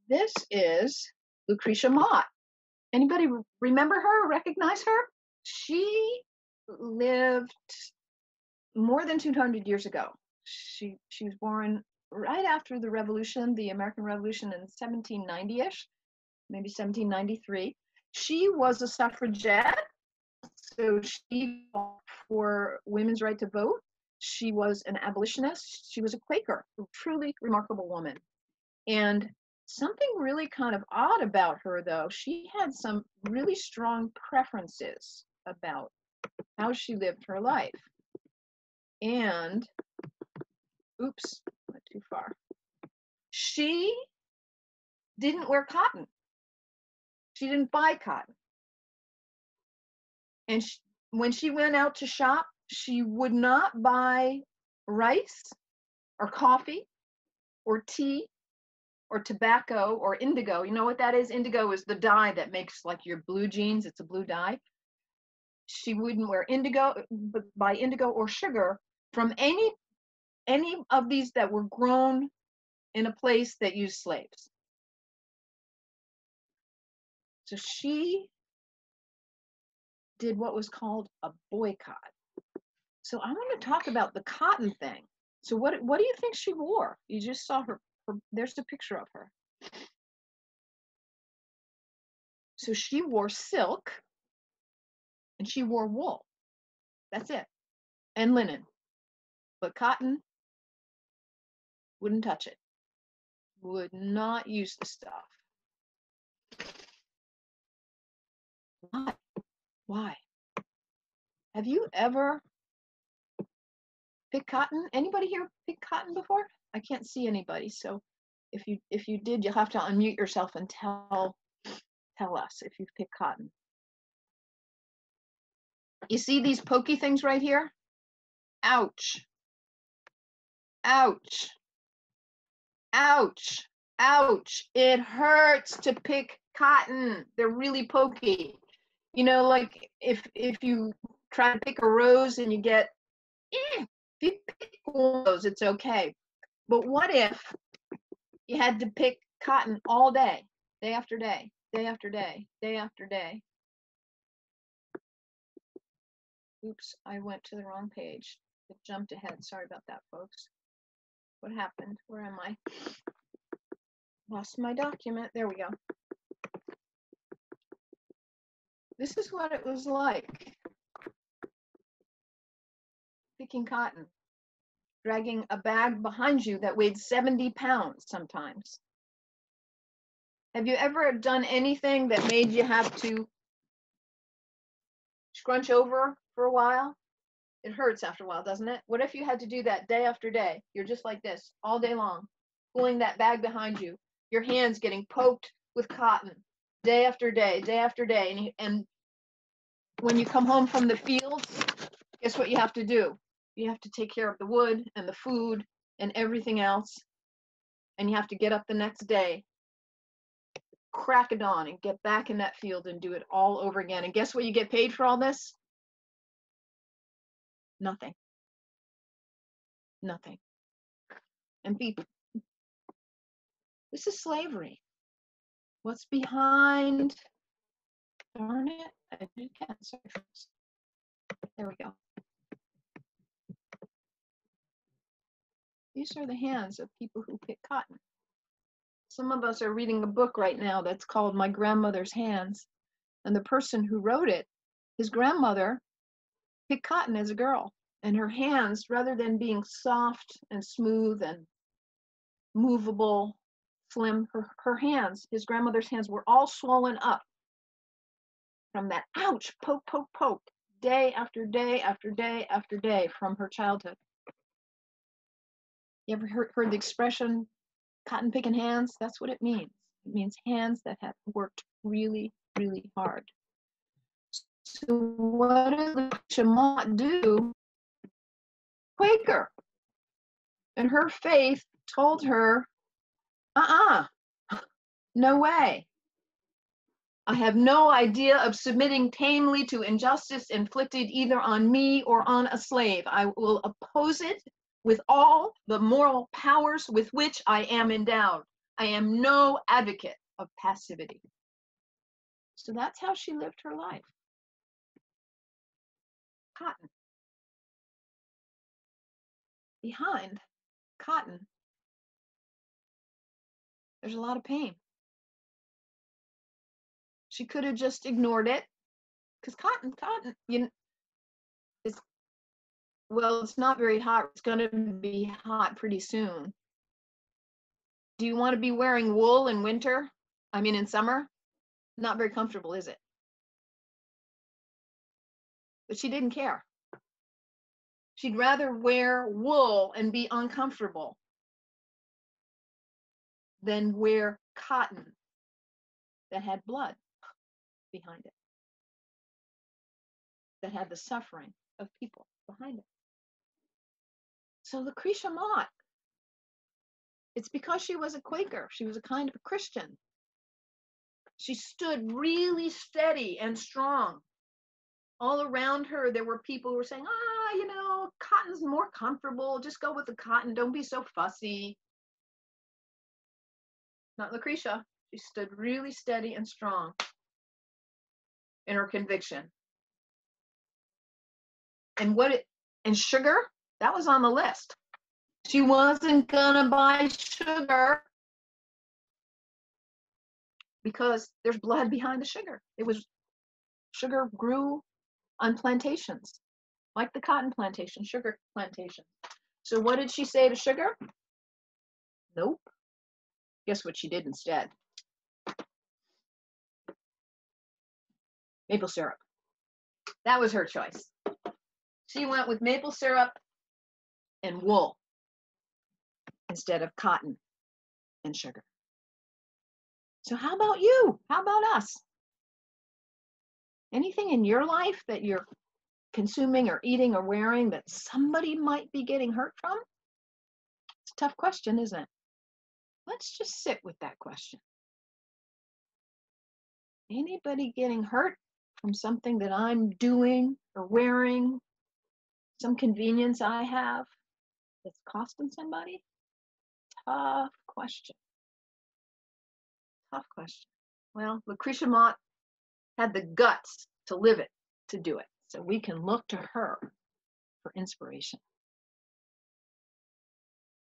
This is Lucretia Mott. Anybody remember her, recognize her? She lived more than 200 years ago. She was born right after the Revolution, the American Revolution in 1790-ish, maybe 1793. She was a suffragette, so she fought for women's right to vote. She was an abolitionist. She was a Quaker, a truly remarkable woman. And something really kind of odd about her, though, she had some really strong preferences about how she lived her life. And, oops, went too far. She didn't wear cotton. She didn't buy cotton. And when she went out to shop, she would not buy rice or coffee or tea or tobacco or indigo. You know what that is? Indigo is the dye that makes like your blue jeans. It's a blue dye. She wouldn't wear indigo, but buy indigo or sugar from any of these that were grown in a place that used slaves. So she did what was called a boycott. So I want to talk about the cotton thing. So what do you think she wore? You just saw her there's a picture of her. So she wore silk and she wore wool. That's it. And linen. But cotton, wouldn't touch it. Would not use the stuff. Why? Why? Have you ever picked cotton? Anybody here picked cotton before? I can't see anybody. So if you did, you'll have to unmute yourself and tell us if you've picked cotton. You see these pokey things right here? Ouch. Ouch. Ouch. Ouch. It hurts to pick cotton. They're really pokey. You know, like if you try to pick a rose and you get, if you pick one of those, it's okay. But what if you had to pick cotton all day, day after day, day after day, day after day? Oops, I went to the wrong page. It jumped ahead. Sorry about that, folks. What happened? Where am I? Lost my document. There we go. This is what it was like picking cotton, dragging a bag behind you that weighed 70 pounds sometimes. Have you ever done anything that made you have to scrunch over for a while? It hurts after a while, doesn't it? What if you had to do that day after day? You're just like this all day long, pulling that bag behind you, your hands getting poked with cotton day after day, day after day. And when you come home from the fields, guess what you have to do? You have to take care of the wood and the food and everything else. And you have to get up the next day, crack of dawn, and get back in that field and do it all over again. And guess what you get paid for all this? Nothing. Nothing. And people, this is slavery. What's behind? Darn it, I did cancel. There we go. These are the hands of people who pick cotton. Some of us are reading a book right now that's called My Grandmother's Hands. And the person who wrote it, his grandmother picked cotton as a girl. And her hands, rather than being soft and smooth and movable, slim, her hands, his grandmother's hands, were all swollen up from that ouch, poke, poke, poke, day after day after day after day from her childhood. You ever heard the expression, cotton picking hands? That's what it means. It means hands that have worked really, really hard. So what did Lucretia Mott do? Quaker. And her faith told her, no way. I have no idea of submitting tamely to injustice inflicted either on me or on a slave. I will oppose it with all the moral powers with which I am endowed. I am no advocate of passivity. So that's how she lived her life. Cotton. Behind cotton, there's a lot of pain. She could have just ignored it, because cotton, is, well, it's not very hot. It's going to be hot pretty soon. Do you want to be wearing wool in winter? I mean, in summer? Not very comfortable, is it? But she didn't care. She'd rather wear wool and be uncomfortable than wear cotton that had blood behind it, that had the suffering of people behind it. So Lucretia Mott, it's because she was a Quaker. She was a kind of a Christian. She stood really steady and strong. All around her, there were people who were saying, cotton's more comfortable. Just go with the cotton. Don't be so fussy. Not Lucretia. She stood really steady and strong in her conviction. And sugar, that was on the list. She wasn't gonna buy sugar because there's blood behind the sugar. Sugar grew on plantations, like the cotton plantation, sugar plantation. So what did she say to sugar? Nope. Guess what she did instead? Maple syrup. That was her choice. She went with maple syrup and wool instead of cotton and sugar. So how about you? How about us? Anything in your life that you're consuming or eating or wearing that somebody might be getting hurt from? It's a tough question, isn't it? Let's just sit with that question. Anybody getting hurt from something that I'm doing or wearing, some convenience I have that's costing somebody? Tough question. Tough question. Well, Lucretia Mott had the guts to live it, to do it. So we can look to her for inspiration.